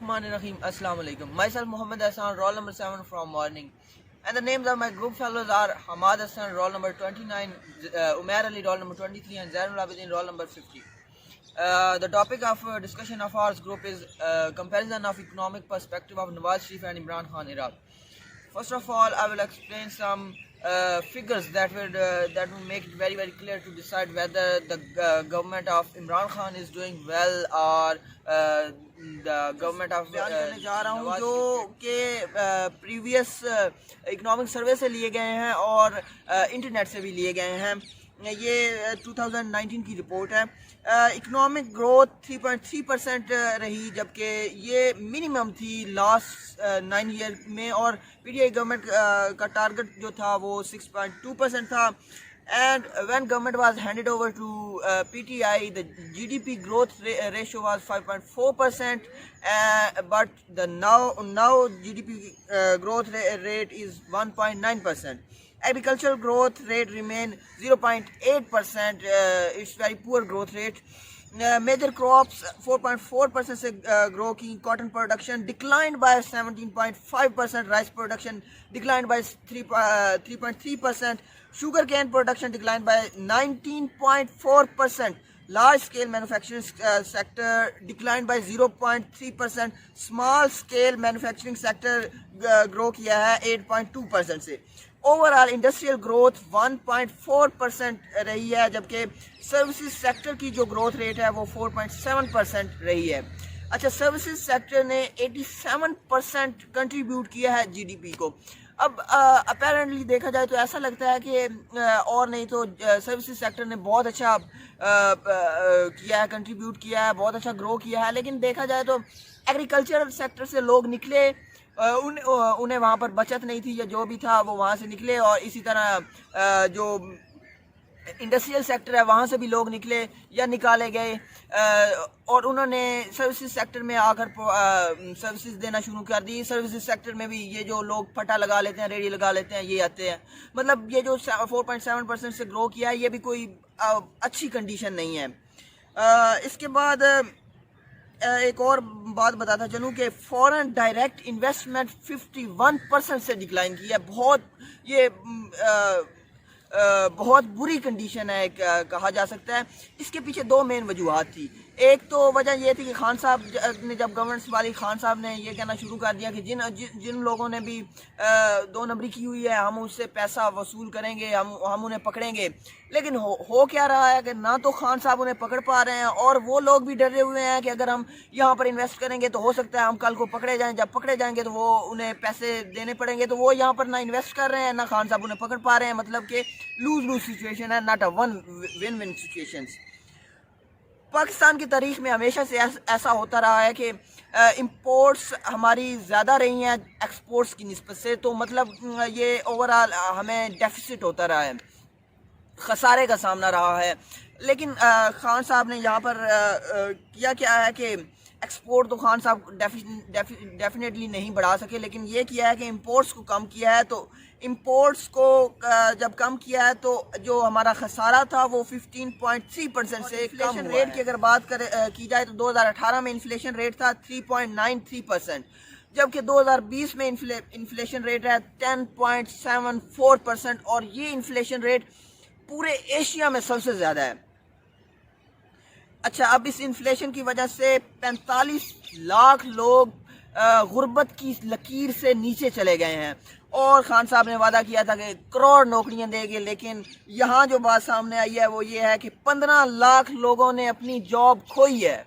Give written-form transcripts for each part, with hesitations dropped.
Bismillahirrahmanirrahim. Assalamu alaikum. Myself Muhammad Hassan, roll number 7 from morning. And the names of my group fellows are Hamad Hassan, roll number 29, Umair Ali, roll number 23, and Zainul Abidin, roll number 50. The topic of discussion of our group is comparison of economic perspective of Nawaz Sharif and Imran Khan era. First of all, I will explain some figures that will make it very clear to decide whether the government of Imran Khan is doing well or the government of کرنے جا رہا ہوں جو کہ previous economic survey سے لیے گئے ہیں اور انٹرنیٹ سے بھی لیے گئے ہیں. یہ 2019 کی رپورٹ ہے. اکنامک گروتھ 3.3% رہی جبکہ یہ منیمم تھی لاسٹ 9 ایئر میں, اور پی ٹی آئی گورنمنٹ کا ٹارگٹ جو تھا وہ 6.2% تھا. And when government was handed over to PTI, the GDP growth ratio was 5.4%, but the now GDP growth rate is 1.9%. Agricultural growth rate remained 0.8%. It's very poor growth rate. Major crops 4.4% سے grow کی. Cotton production declined by 17.5%. Rice production declined by 3.3%. Sugarcane production declined by 19.4%. Large scale manufacturing sector declined by 0.3%. Small scale manufacturing sector grow کیا ہے 8.2% سے. Overall industrial growth 1.4% رہی ہے جبکہ services sector کی جو گروتھ ریٹ ہے وہ 4.7% رہی ہے. اچھا, سروسز سیکٹر نے 87% کنٹریبیوٹ کیا ہے جی ڈی پی کو. اب اپیرنٹلی دیکھا جائے تو ایسا لگتا ہے کہ اور نہیں تو سروسز سیکٹر نے بہت اچھا کیا ہے, کنٹریبیوٹ کیا ہے, بہت اچھا گرو کیا ہے. لیکن دیکھا جائے تو ایگریکلچرل سیکٹر سے لوگ نکلے, انہیں وہاں پر بچت نہیں تھی یا جو بھی تھا وہ وہاں سے نکلے, اور اسی طرح جو انڈسٹریل سیکٹر ہے وہاں سے بھی لوگ نکلے یا نکالے گئے, اور انہوں نے سروسز سیکٹر میں آ کر سروسز دینا شروع کر دی. سروسز سیکٹر میں بھی یہ جو لوگ پھٹا لگا لیتے ہیں, ریڈی لگا لیتے ہیں, یہ آتے ہیں. مطلب یہ جو 4.7% سے گرو کیا ہے یہ بھی کوئی اچھی کنڈیشن نہیں ہے. اس کے بعد ایک اور بات بتاتا چلوں کہ فورن ڈائریکٹ انویسٹمنٹ 51% سے ڈکلائن کیا. بہت بری کنڈیشن ہے کہا جا سکتا ہے. اس کے پیچھے دو مین وجوہات تھی. ایک تو وجہ یہ تھی کہ خان صاحب نے جب گورنمنٹ سنبھالی, خان صاحب نے یہ کہنا شروع کر دیا کہ جن لوگوں نے بھی 2 نمبری کی ہوئی ہے ہم اس سے پیسہ وصول کریں گے, ہم انہیں پکڑیں گے. لیکن ہو کیا رہا ہے کہ نہ تو خان صاحب انہیں پکڑ پا رہے ہیں, اور وہ لوگ بھی ڈرے ہوئے ہیں کہ اگر ہم یہاں پر انویسٹ کریں گے تو ہو سکتا ہے ہم کل کو پکڑے جائیں. جب پکڑے جائیں گے تو وہ انہیں پیسے دینے پڑیں گے, تو وہ یہاں پر نہ انویسٹ کر رہے ہیں نہ خان صاحب انہیں پکڑ پا رہے ہیں. مطلب کہ لوز سچویشن ہے, not a one situations. Pakistan کی تاریخ میں ہمیشہ سے ایسا ہوتا رہا ہے کہ امپورٹس ہماری زیادہ رہی ہیں ایکسپورٹس کی نسبت سے, تو مطلب یہ اوورآل ہمیں ڈیفیسٹ ہوتا رہا ہے, خسارے کا سامنا رہا ہے. لیکن خان صاحب نے یہاں پر کیا ہے کہ ایکسپورٹ تو خان صاحب ڈیفینیٹلی نہیں بڑھا سکے, لیکن یہ کیا ہے کہ امپورٹس کو کم کیا ہے. تو امپورٹس کو جب کم کیا ہے تو جو ہمارا خسارہ تھا وہ 15.3% سے کم. ریٹ کی اگر بات کی جائے تو 2018 میں انفلیشن ریٹ تھا 3.93%, جبکہ 2020 میں انفلیشن ریٹ ہے 10.74%, اور یہ انفلیشن ریٹ پورے ایشیا میں سب سے زیادہ ہے. اچھا, اب اس انفلیشن کی وجہ سے 45 لاکھ لوگ غربت کی لکیر سے نیچے چلے گئے ہیں, اور خان صاحب نے وعدہ کیا تھا کہ کروڑ نوکریاں دے گے. لیکن یہاں جو بات سامنے آئی ہے وہ یہ ہے کہ 15 لاکھ لوگوں نے اپنی جاب کھوئی ہے,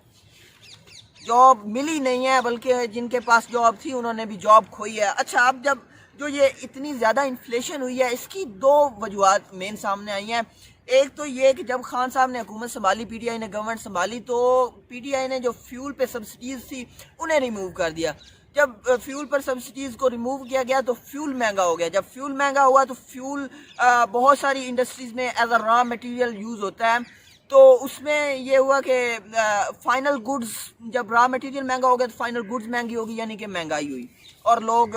جاب ملی نہیں ہے, بلکہ جن کے پاس جاب تھی انہوں نے بھی جاب کھوئی ہے. اچھا, اب جب جو یہ اتنی زیادہ انفلیشن ہوئی ہے اس کی 2 وجوہات مین سامنے آئی ہیں. ایک تو یہ کہ جب خان صاحب نے حکومت سنبھالی, پی ٹی آئی نے گورنمنٹ سنبھالی, تو پی ٹی آئی نے جو فیول پہ سبسڈیز تھی انہیں ریموو کر دیا. جب فیول پر سبسڈیز کو ریموو کیا گیا تو فیول مہنگا ہو گیا. جب فیول مہنگا ہوا تو فیول بہت ساری انڈسٹریز میں as a raw material use ہوتا ہے, تو اس میں یہ ہوا کہ فائنل گڈز, جب را مٹیریل مہنگا ہو گیا تو فائنل گڈز مہنگی ہوگی, یعنی کہ مہنگائی ہوئی اور لوگ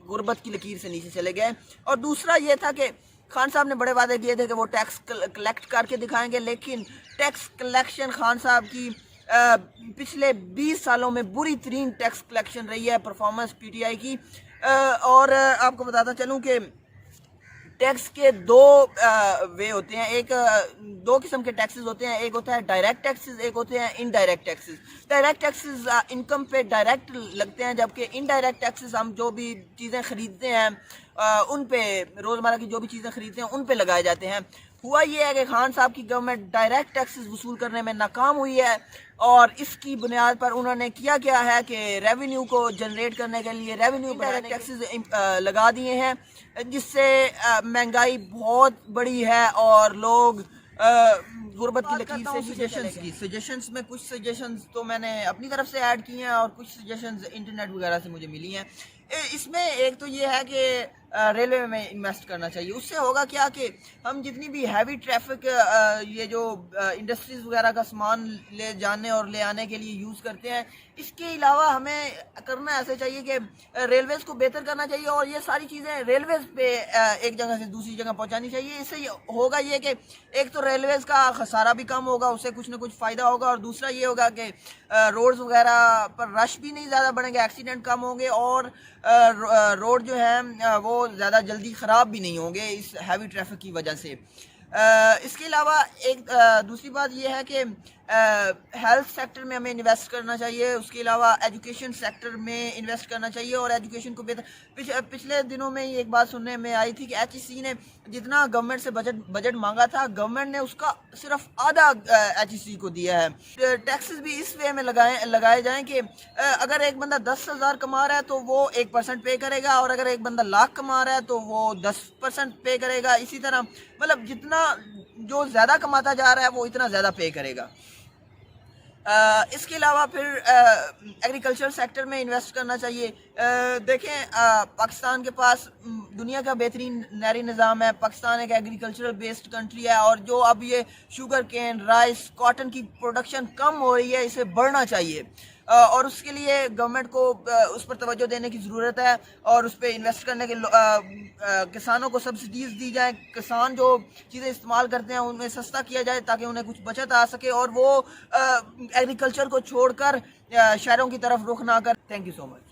غربت کی لکیر سے نیچے چلے گئے. اور دوسرا یہ تھا کہ خان صاحب نے بڑے وعدے کیے تھے کہ وہ ٹیکس کلیکٹ کر کے دکھائیں گے, لیکن ٹیکس کلیکشن خان صاحب کی پچھلے 20 سالوں میں بری ترین ٹیکس کلیکشن رہی ہے پرفارمنس پی ٹی آئی کی. اور آپ کو بتاتا چلوں کہ ٹیکس کے دو وے ہوتے ہیں. ایک دو قسم کے ٹیکسز ہوتے ہیں. ایک ہوتا ہے ڈائریکٹ ٹیکسز, ایک ہوتے ہیں indirect taxes. Direct taxes income پہ ڈائریکٹ لگتے ہیں, جبکہ انڈائریکٹ ٹیکسز ہم جو بھی چیزیں خریدتے ہیں ان پہ, روزمرہ کی جو بھی چیزیں خریدتے ہیں ان پہ لگائے جاتے ہیں. ہوا یہ ہے کہ خان صاحب کی گورنمنٹ ڈائریکٹ ٹیکسز وصول کرنے میں ناکام ہوئی ہے, اور اس کی بنیاد پر انہوں نے کیا ہے کہ ریونیو کو جنریٹ کرنے کے لیے ریونیو ڈائریکٹ ٹیکسز لگا دیے ہیں, جس سے مہنگائی بہت بڑی ہے اور لوگ غربت کی لکیر سے. سجیشنز میں کچھ سجیشنز تو میں نے اپنی طرف سے ایڈ کی ہیں اور کچھ سجیشنز انٹرنیٹ وغیرہ سے مجھے ملی ہیں. اس میں ایک تو یہ ہے کہ ریلوے میں انویسٹ کرنا چاہیے. اس سے ہوگا کیا کہ ہم جتنی بھی ہیوی ٹریفک یہ جو انڈسٹریز وغیرہ کا سامان لے جانے اور لے آنے کے لیے یوز کرتے ہیں, اس کے علاوہ ہمیں کرنا ایسے چاہیے کہ ریلویز کو بہتر کرنا چاہیے اور یہ ساری چیزیں ریلویز پہ ایک جگہ سے دوسری جگہ پہنچانی چاہیے. اس سے ہوگا یہ کہ ایک تو ریلویز کا خسارہ بھی کم ہوگا, اس سے کچھ نہ کچھ فائدہ ہوگا, اور دوسرا یہ ہوگا کہ روڈز وغیرہ پر رش بھی نہیں زیادہ بڑھیں گے, ایکسیڈنٹ کم ہوں گے, اور روڈ جو ہے وہ زیادہ جلدی خراب بھی نہیں ہوں گے اس ہیوی ٹریفک کی وجہ سے. اس کے علاوہ ایک دوسری بات یہ ہے کہ ہیلتھ سیکٹر میں ہمیں انویسٹ کرنا چاہیے. اس کے علاوہ ایجوکیشن سیکٹر میں انویسٹ کرنا چاہیے, اور ایجوکیشن کو بہتر. پچھلے دنوں میں ایک بات سننے میں آئی تھی کہ ایچ ای سی نے جتنا گورنمنٹ سے بجٹ مانگا تھا, گورنمنٹ نے اس کا صرف آدھا ایچ ای سی کو دیا ہے. ٹیکسز بھی اس وے میں لگائے جائیں کہ اگر ایک بندہ 10,000 کما رہا ہے تو وہ 1% پے کرے گا, اور اگر ایک بندہ 1,00,000 کما رہا ہے تو وہ 10% پے کرے گا. اسی طرح مطلب جتنا جو زیادہ کماتا جا رہا ہے وہ اتنا زیادہ پے کرے گا. اس کے علاوہ پھر ایگریکلچر سیکٹر میں انویسٹ کرنا چاہیے. دیکھیں پاکستان کے پاس دنیا کا بہترین نہری نظام ہے. پاکستان ایک ایگریکلچرل بیسڈ کنٹری ہے, اور جو اب یہ شوگر کین, رائس, کاٹن کی پروڈکشن کم ہو رہی ہے, اسے بڑھنا چاہیے, اور اس کے لیے گورنمنٹ کو اس پر توجہ دینے کی ضرورت ہے, اور اس پہ انویسٹ کرنے کے کسانوں کو سبسڈیز دی جائیں. کسان جو چیزیں استعمال کرتے ہیں ان میں سستا کیا جائے تاکہ انہیں کچھ بچت آ سکے, اور وہ ایگریکلچر کو چھوڑ کر شہروں کی طرف رخ نہ کر. Thank you so much.